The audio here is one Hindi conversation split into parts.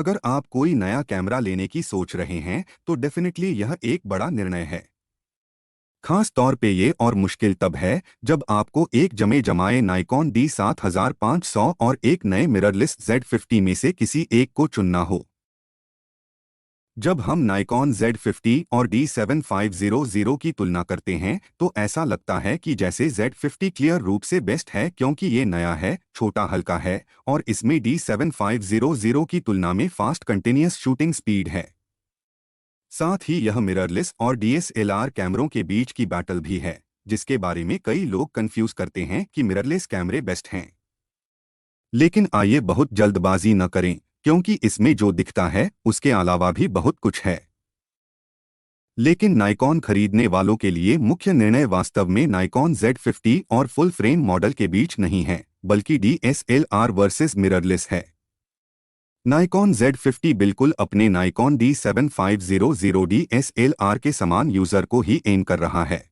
अगर आप कोई नया कैमरा लेने की सोच रहे हैं तो डेफिनेटली यह एक बड़ा निर्णय है। खास तौर पे ये और मुश्किल तब है जब आपको एक जमे जमाए नाइकॉन D7500 और एक नए मिररलेस Z50 में से किसी एक को चुनना हो। जब हम नाइकॉन Z50 और D7500 की तुलना करते हैं तो ऐसा लगता है कि जैसे Z50 क्लियर रूप से बेस्ट है क्योंकि ये नया है, छोटा हल्का है और इसमें D7500 की तुलना में फास्ट कंटिन्यूअस शूटिंग स्पीड है। साथ ही यह मिररलेस और DSLR कैमरों के बीच की बैटल भी है, जिसके बारे में कई लोग कंफ्यूज करते हैं कि मिररलेस कैमरे बेस्ट हैं। लेकिन आइए बहुत जल्दबाजी न करें, क्योंकि इसमें जो दिखता है उसके अलावा भी बहुत कुछ है। लेकिन नाइकॉन खरीदने वालों के लिए मुख्य निर्णय वास्तव में नाइकॉन Z50 और फुल फ्रेम मॉडल के बीच नहीं है, बल्कि DSLR वर्सेस मिररलेस है। नाइकॉन Z50 बिल्कुल अपने नाइकॉन D7500 DSLR के समान यूजर को ही एम कर रहा है।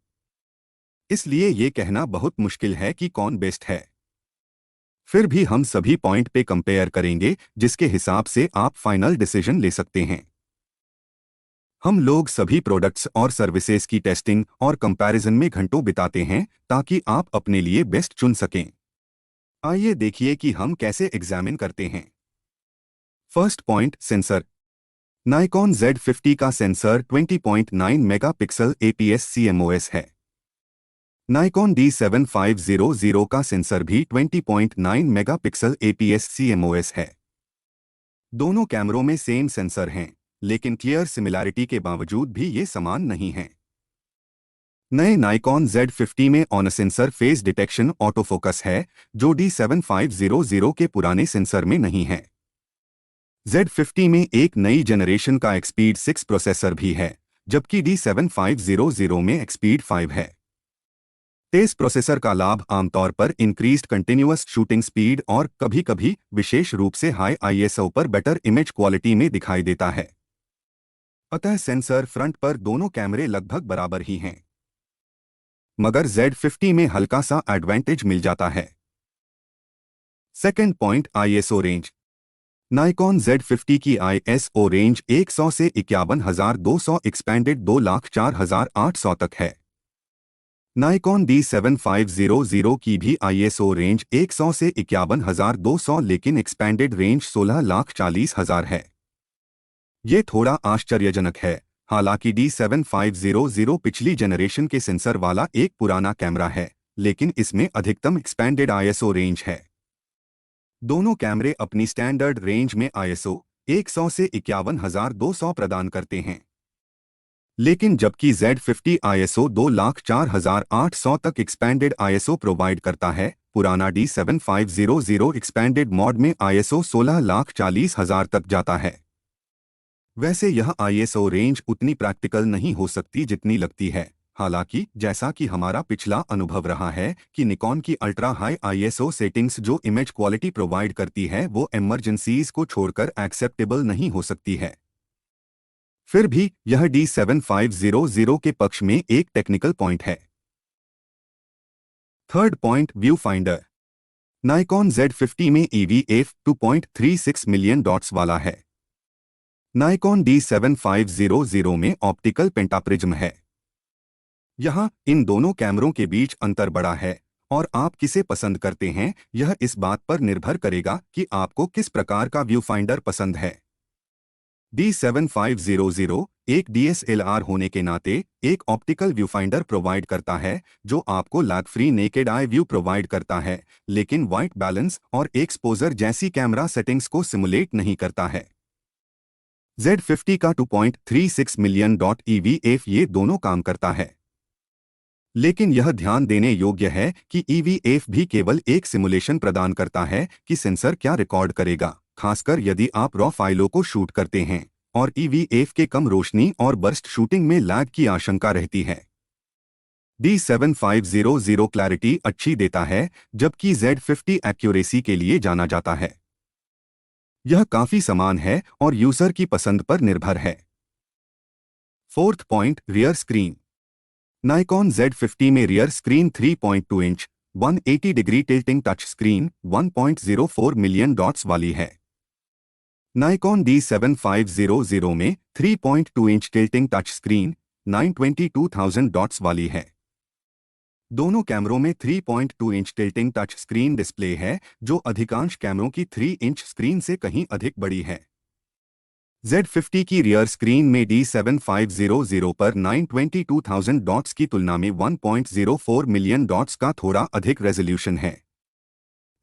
इसलिए ये कहना बहुत मुश्किल है कि कौन बेस्ट है। फिर भी हम सभी पॉइंट पे कंपेयर करेंगे जिसके हिसाब से आप फाइनल डिसीजन ले सकते हैं। हम लोग सभी प्रोडक्ट्स और सर्विसेज की टेस्टिंग और कंपैरिजन में घंटों बिताते हैं ताकि आप अपने लिए बेस्ट चुन सकें। आइए देखिए कि हम कैसे एग्जामिन करते हैं। First point, sensor. Nikon Z50 का सेंसर 20.9 मेगापिक्सल APS CMOS है। नाइकॉन D7500 का सेंसर भी 20.9 मेगापिक्सल APS CMOS है। दोनों कैमरों में सेम सेंसर हैं, लेकिन क्लियर सिमिलैरिटी के बावजूद भी ये समान नहीं हैं। नए नाइकॉन Z50 में on sensor face detection auto focus है, जो D7500 के पुराने सेंसर में नहीं है। Z50 में एक नई जनरेशन का एक्सपीड 6 प्रोसेसर भी है, जबकि D7500 में एक्सपीड 5 है। तेज प्रोसेसर का लाभ आमतौर पर इंक्रीज्ड कंटिन्यूअस शूटिंग स्पीड और कभी-कभी विशेष रूप से हाई ISO पर बेटर इमेज क्वालिटी में दिखाई देता है। अतः सेंसर फ्रंट पर दोनों कैमरे लगभग बराबर ही हैं, मगर Z50 में हल्का सा एडवांटेज मिल जाता है। Second point, ISO range. Nikon Z50 की ISO रेंज 100 से 51,200 एक्सपेंडेड 2,04,800 तक है। नाइकॉन D7500 की भी ISO रेंज 100 से 51,200 लेकिन एक्सपेंडेड रेंज 16,40,000 है। ये थोड़ा आश्चर्यजनक है, हालांकि D7500 पिछली जनरेशन के सेंसर वाला एक पुराना कैमरा है, लेकिन इसमें अधिकतम एक्सपेंडेड ISO रेंज है। दोनों कैमरे अपनी स्टैंडर्ड रेंज में ISO 100 से 51,200 प्रदान करते हैं। लेकिन जबकि Z50 ISO 2,04,800 तक एक्सपेंडेड ISO प्रोवाइड करता है, पुराना D7500 एक्सपेंडेड मॉड में ISO 16,40,000 तक जाता है। वैसे यह ISO रेंज उतनी प्रैक्टिकल नहीं हो सकती जितनी लगती है, हालांकि जैसा कि हमारा पिछला अनुभव रहा है कि निकॉन की अल्ट्रा हाई ISO सेटिंग्स जो इमेज क्वालिटी प्रोवाइड करती है वो इमरजेंसीज को छोड़कर एक्सेप्टेबल नहीं हो सकती है। फिर भी यह D7500 के पक्ष में एक टेक्निकल पॉइंट है। Third point, view finder. Nikon Z50 में EVF 2.36 मिलियन डॉट्स वाला है। नाइकॉन D7500 में ऑप्टिकल पेंटाप्रिज्म है। यहाँ इन दोनों कैमरों के बीच अंतर बड़ा है, और आप किसे पसंद करते हैं यह इस बात पर निर्भर करेगा कि आपको किस प्रकार का व्यू फाइंडर पसंद है। D7500 एक DSLR होने के नाते एक ऑप्टिकल व्यू फाइंडर प्रोवाइड करता है जो आपको lag free naked eye view provide करता है, लेकिन वाइट बैलेंस और एक्सपोजर जैसी कैमरा सेटिंग्स को सिमुलेट नहीं करता है। Z50 का 2.36 मिलियन डॉट EVF ये दोनों काम करता है, लेकिन यह ध्यान देने योग्य है कि EVF भी केवल एक सिमुलेशन प्रदान करता है कि सेंसर क्या रिकॉर्ड करेगा, खासकर यदि आप रॉ फाइलों को शूट करते हैं, और EVF के कम रोशनी और बर्स्ट शूटिंग में लैग की आशंका रहती है। D7500 क्लैरिटी अच्छी देता है, जबकि Z50 एक्यूरेसी के लिए जाना जाता है। यह काफी समान है और यूजर की पसंद पर निर्भर है। Fourth point, rear screen. Nikon Z50 में rear screen 3.2 inch 180 degree tilting touch screen 1.04 million dots वाली है। नाइकॉन D7500 में 3.2 inch tilting touch screen 922,000 dots वाली है। दोनों कैमरों में 3.2 inch tilting touch screen display है, जो अधिकांश कैमरों की 3 इंच स्क्रीन से कहीं अधिक बड़ी है। Z50 की रियर स्क्रीन में D7500 पर 922,000 डॉट्स की तुलना में 1.04 मिलियन डॉट्स का थोड़ा अधिक रेजोल्यूशन है,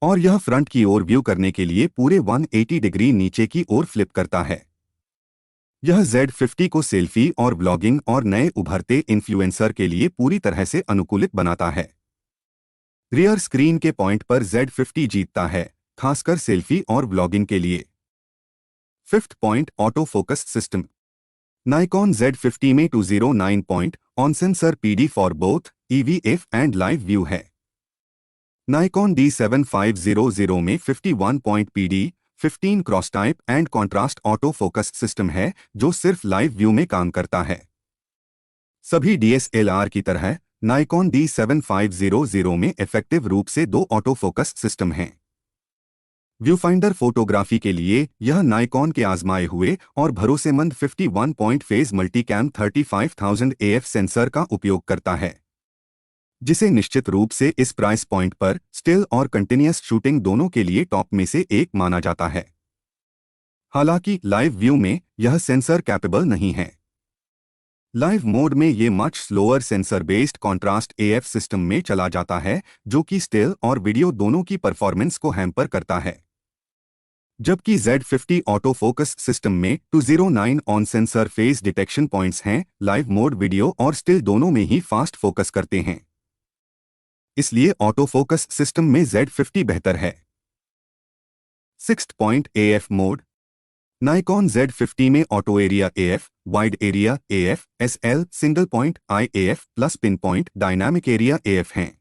और यह फ्रंट की ओर व्यू करने के लिए पूरे 180 डिग्री नीचे की ओर फ्लिप करता है। यह Z50 को सेल्फी और व्लॉगिंग और नए उभरते इन्फ्लुएंसर के लिए पूरी तरह से अनुकूलित बनाता है। रियर स्क्रीन के पॉइंट पर Z50 जीतता है, खासकर सेल्फी और व्लॉगिंग के लिए। Fifth point, auto focus system. Nikon Z50 में 209 point on sensor PD for both EVF and live view है। नाइकॉन D7500 में 51 point PD, 15 cross type and contrast auto focus system है, जो सिर्फ लाइव व्यू में काम करता है। सभी DSLR की तरह नाइकॉन D7500 में इफेक्टिव रूप से 2 ऑटो फोकस सिस्टम हैं। व्यूफाइंडर फोटोग्राफी के लिए यह नाइकॉन के आजमाए हुए और भरोसेमंद 51 point phase multicam 35,000 AF sensor का उपयोग करता है, जिसे निश्चित रूप से इस प्राइस पॉइंट पर स्टिल और कंटिन्यूअस शूटिंग दोनों के लिए टॉप में से एक माना जाता है। हालांकि लाइव व्यू में यह सेंसर कैपेबल नहीं है। लाइव मोड में ये much slower sensor based contrast AF system में चला जाता है, जो कि स्टिल और वीडियो दोनों की परफॉर्मेंस को हैम्पर करता है। जबकि Z50 ऑटो फोकस सिस्टम में 209 on sensor face detection points हैं, लाइव मोड वीडियो और स्टिल दोनों में ही फास्ट फोकस करते हैं। इसलिए ऑटो फोकस सिस्टम में Z50 बेहतर है। Sixth point, AF mode. Nikon Z50 में auto area AF, wide area AF, SL, single point IAF plus pin point dynamic area AF हैं।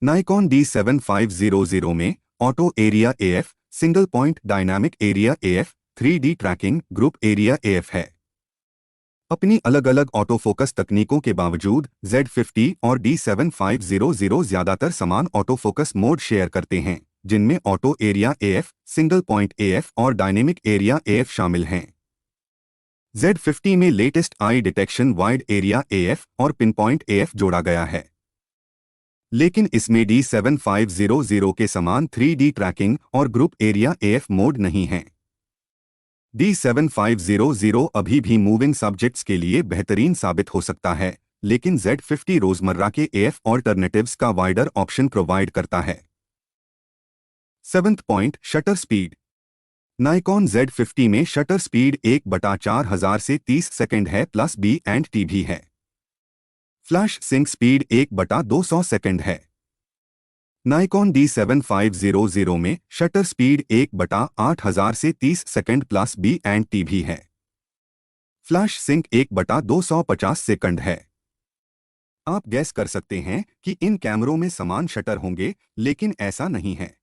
नाइकॉन D7500 में auto area AF, single point dynamic area AF, 3D tracking group area AF है। अपनी अलग अलग ऑटो फोकस तकनीकों के बावजूद Z50 और D7500 ज्यादातर समान ऑटो फोकस मोड शेयर करते हैं, जिनमें auto area AF, single point AF और डायनेमिक एरिया AF शामिल हैं। Z50 में लेटेस्ट आई डिटेक्शन वाइड एरिया AF और पिन पॉइंट AF जोड़ा गया है, लेकिन इसमें D7500 के समान 3D ट्रैकिंग और ग्रुप एरिया AF मोड नहीं है। D7500 अभी भी मूविंग सब्जेक्ट्स के लिए बेहतरीन साबित हो सकता है, लेकिन Z50 रोजमर्रा के AF ऑल्टरनेटिव्स का वाइडर ऑप्शन प्रोवाइड करता है। Seventh point, shutter speed. Nikon Z50 में शटर स्पीड 1/4000 से 30 सेकंड है, प्लस B&T भी है। फ्लैश सिंक स्पीड 1/200 सेकंड है। नाइकॉन D7500 में शटर स्पीड 1/8000 से 30 सेकंड प्लस B&T भी है। फ्लैश सिंक 1/250 सेकंड है। आप गैस कर सकते हैं कि इन कैमरों में समान शटर होंगे, लेकिन ऐसा नहीं है।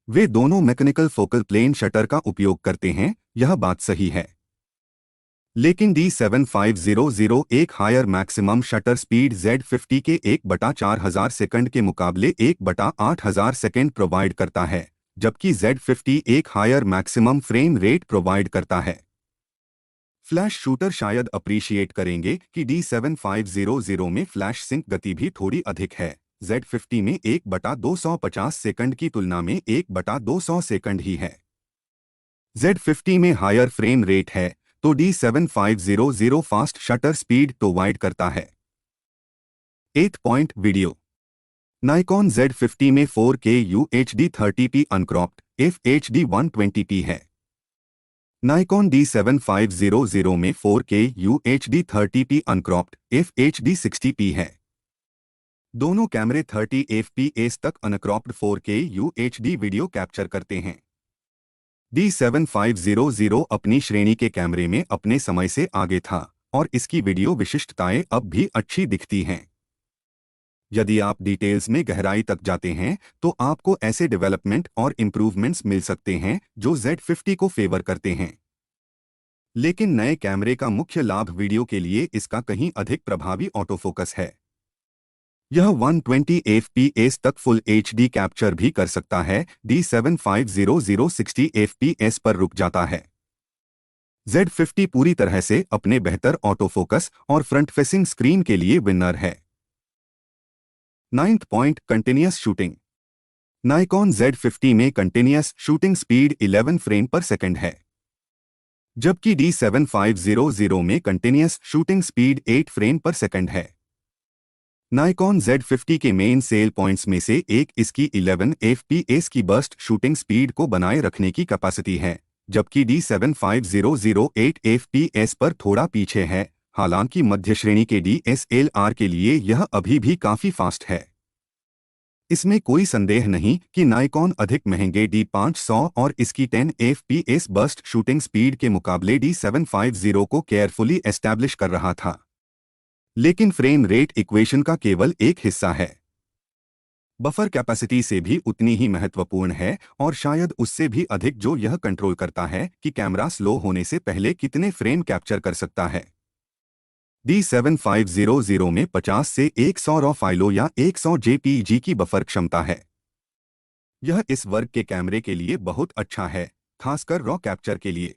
वे दोनों मैकेनिकल फोकल प्लेन शटर का उपयोग करते हैं, यह बात सही है। लेकिन D7500 एक higher maximum shutter speed Z50 के 1/4000 सेकंड के मुकाबले 1/8000 सेकंड प्रोवाइड करता है, जबकि Z50 एक higher maximum frame rate provide करता है। फ्लैश शूटर शायद अप्रिशिएट करेंगे कि D7500 में फ्लैश सिंक गति भी थोड़ी अधिक है। Z50 में 1/250 सेकंड की तुलना में 1/200 सेकंड ही है। Z50 में हायर फ्रेम रेट है, तो D7500 fast shutter speed provide करता है। 8 पॉइंट, वीडियो। नाइकॉन Z50 में 4K UHD 30p अनक्रॉप्ड FHD 120p है। नाइकॉन D7500 में 4K UHD 30p अनक्रॉप्ड FHD 60p है। दोनों कैमरे 30 fps तक अनक्रॉप्ड 4K UHD वीडियो कैप्चर करते हैं। D7500 अपनी श्रेणी के कैमरे में अपने समय से आगे था, और इसकी वीडियो विशिष्टताएं अब भी अच्छी दिखती हैं। यदि आप डिटेल्स में गहराई तक जाते हैं, तो आपको ऐसे डेवलपमेंट और इंप्रूवमेंट्स मिल सकते हैं जो Z50 को फेवर करते हैं। लेकिन नए कैमरे का मुख्य लाभ वीडियो के लिए इसका कहीं अधिक प्रभावी ऑटोफोकस है। यह 120 fps तक फुल HD कैप्चर भी कर सकता है। D7500 60 fps पर रुक जाता है। Z50 पूरी तरह से अपने बेहतर ऑटो फोकस और फ्रंट फेसिंग स्क्रीन के लिए विनर है। 9th point, continuous shooting. Nikon Z50 में कंटिन्यूअस शूटिंग स्पीड 11 फ्रेम पर सेकंड है, जबकि D7500 में कंटिन्यूअस शूटिंग स्पीड 8 फ्रेम पर सेकंड है। नाइकॉन Z50 के मेन सेल पॉइंट्स में से एक इसकी 11 fps की बर्स्ट शूटिंग स्पीड को बनाए रखने की कैपेसिटी है, जबकि D7500 8 fps पर थोड़ा पीछे है। हालांकि मध्य श्रेणी के DSLR के लिए यह अभी भी काफी फास्ट है। इसमें कोई संदेह नहीं कि नाइकॉन अधिक महंगे D500 और इसकी 10 fps बर्स्ट शूटिंग स्पीड के मुकाबले D750 को केयरफुली एस्टैब्लिश कर रहा था, लेकिन फ्रेम रेट इक्वेशन का केवल एक हिस्सा है। बफर कैपेसिटी से भी उतनी ही महत्वपूर्ण है और शायद उससे भी अधिक, जो यह कंट्रोल करता है कि कैमरा स्लो होने से पहले कितने फ्रेम कैप्चर कर सकता है। D7500 में 50 से 100 रॉ फाइलों या 100 JPG की बफर क्षमता है। यह इस वर्ग के कैमरे के लिए बहुत अच्छा है, खासकर रॉ कैप्चर के लिए।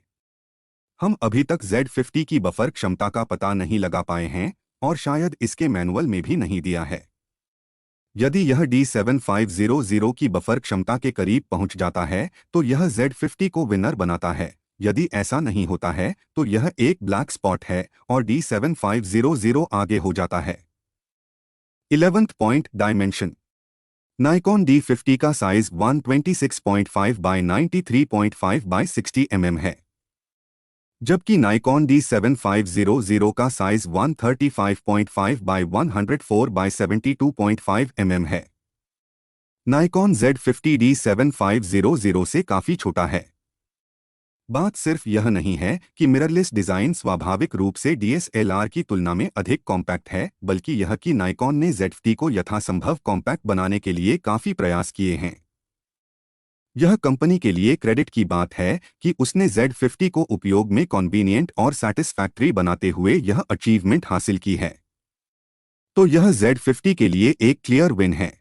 हम अभी तक Z50 की बफर क्षमता का पता नहीं लगा पाए हैं और शायद इसके मैनुअल में भी नहीं दिया है। यदि यह D7500 की बफर क्षमता के करीब पहुंच जाता है तो यह Z50 को विनर बनाता है। यदि ऐसा नहीं होता है तो यह एक ब्लैक स्पॉट है और D7500 आगे हो जाता है। 11th point, dimension. Nikon D50 का साइज 126.5 बाय 93.5 बाय 60 mm है, जबकि नाइकॉन D7500 का साइज 135.5 बाय 104 बाय 72.5 mm है। नाइकॉन Z50 D7500 से काफी छोटा है। बात सिर्फ यह नहीं है कि मिररलेस डिजाइन स्वाभाविक रूप से DSLR की तुलना में अधिक कॉम्पैक्ट है, बल्कि यह कि नाइकॉन ने Z50 को यथासंभव कॉम्पैक्ट बनाने के लिए काफी प्रयास किए हैं। यह कंपनी के लिए क्रेडिट की बात है कि उसने Z50 को उपयोग में कॉन्वीनियंट और सैटिस्फैक्टरी बनाते हुए यह अचीवमेंट हासिल की है। तो यह Z50 के लिए एक क्लियर विन है।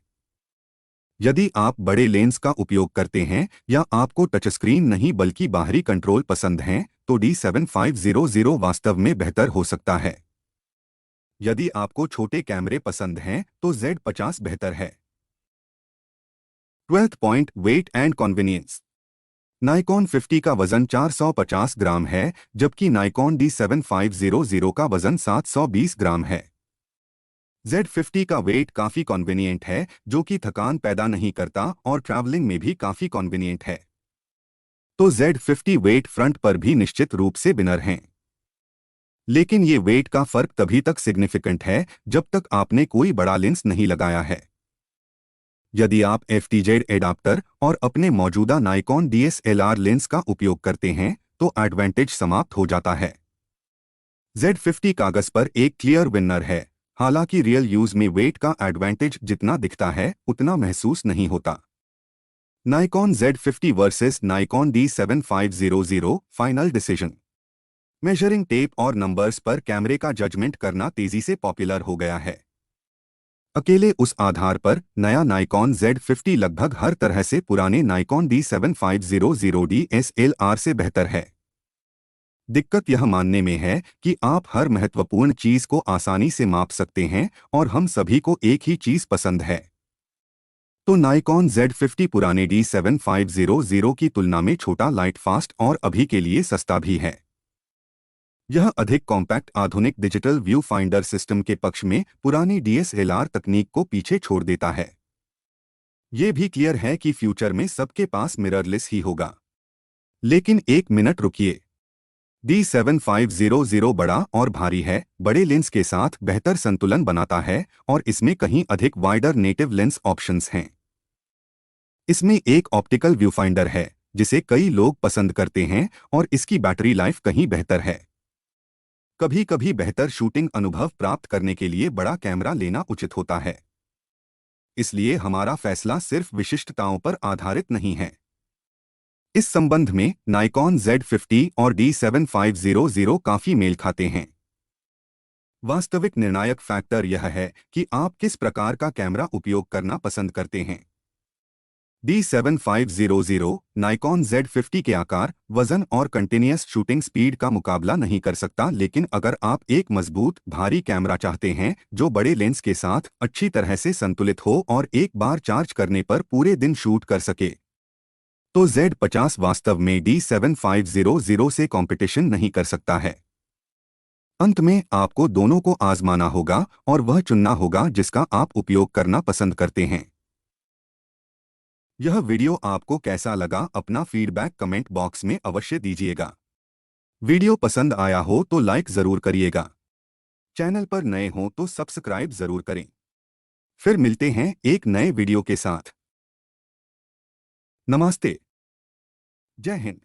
यदि आप बड़े लेंस का उपयोग करते हैं या आपको टच स्क्रीन नहीं बल्कि बाहरी कंट्रोल पसंद हैं, तो D7500 वास्तव में बेहतर हो सकता है। यदि आपको छोटे कैमरे पसंद हैं तो Z50 बेहतर है। 12th point, weight and convenience. Nikon 50 का वजन 450 ग्राम है, जबकि नाइकॉन D7500 का वजन 720 ग्राम है। Z50 का वेट काफी कन्वीनियंट है, जो कि थकान पैदा नहीं करता और ट्रैवलिंग में भी काफी कन्वीनियंट है। तो Z50 वेट फ्रंट पर भी निश्चित रूप से विनर हैं। लेकिन ये वेट का फर्क तभी तक सिग्निफिकेंट है जब तक आपने कोई बड़ा लेंस नहीं लगाया है। यदि आप FTZ एडाप्टर और अपने मौजूदा नाइकॉन DSLR लेंस का उपयोग करते हैं तो एडवांटेज समाप्त हो जाता है। Z50 कागज पर एक क्लियर विनर है, हालांकि रियल यूज में वेट का एडवांटेज जितना दिखता है उतना महसूस नहीं होता। Nikon Z50 versus Nikon D7500 final decision. Measuring tape और नंबर्स पर कैमरे का जजमेंट करना तेजी से पॉपुलर हो गया है। अकेले उस आधार पर नया नाइकॉन Z50 लगभग हर तरह से पुराने नाइकॉन D7500 DSLR से बेहतर है। दिक्कत यह मानने में है कि आप हर महत्वपूर्ण चीज को आसानी से माप सकते हैं और हम सभी को एक ही चीज पसंद है। तो नाइकॉन Z50 पुराने D7500 की तुलना में छोटा, लाइट, फास्ट और अभी के लिए सस्ता भी है। यह अधिक कॉम्पैक्ट आधुनिक डिजिटल व्यू फाइंडर सिस्टम के पक्ष में पुरानी DSLR तकनीक को पीछे छोड़ देता है। ये भी क्लियर है कि फ्यूचर में सबके पास मिररलेस ही होगा। लेकिन एक मिनट रुकिए, D7500 बड़ा और भारी है, बड़े लेंस के साथ बेहतर संतुलन बनाता है और इसमें कहीं अधिक वाइडर नेटिव लेंस ऑप्शंस हैं। इसमें एक ऑप्टिकल व्यू फाइंडर है जिसे कई लोग पसंद करते हैं और इसकी बैटरी लाइफ कहीं बेहतर है। कभी कभी बेहतर शूटिंग अनुभव प्राप्त करने के लिए बड़ा कैमरा लेना उचित होता है। इसलिए हमारा फैसला सिर्फ विशिष्टताओं पर आधारित नहीं है। इस संबंध में नाइकॉन Z50 और D7500 काफी मेल खाते हैं। वास्तविक निर्णायक फैक्टर यह है कि आप किस प्रकार का कैमरा उपयोग करना पसंद करते हैं। D7500 नाइकॉन Z50 के आकार, वजन और कंटिन्यूअस शूटिंग स्पीड का मुकाबला नहीं कर सकता, लेकिन अगर आप एक मजबूत, भारी कैमरा चाहते हैं जो बड़े लेंस के साथ अच्छी तरह से संतुलित हो और एक बार चार्ज करने पर पूरे दिन शूट कर सके, तो Z50 वास्तव में D7500 से कंपटीशन नहीं कर सकता है। अंत में आपको दोनों को आजमाना होगा और वह चुनना होगा जिसका आप उपयोग करना पसंद करते हैं। यह वीडियो आपको कैसा लगा, अपना फीडबैक कमेंट बॉक्स में अवश्य दीजिएगा। वीडियो पसंद आया हो तो लाइक जरूर करिएगा। चैनल पर नए हो तो सब्सक्राइब जरूर करें। फिर मिलते हैं एक नए वीडियो के साथ। नमस्ते। जय हिंद।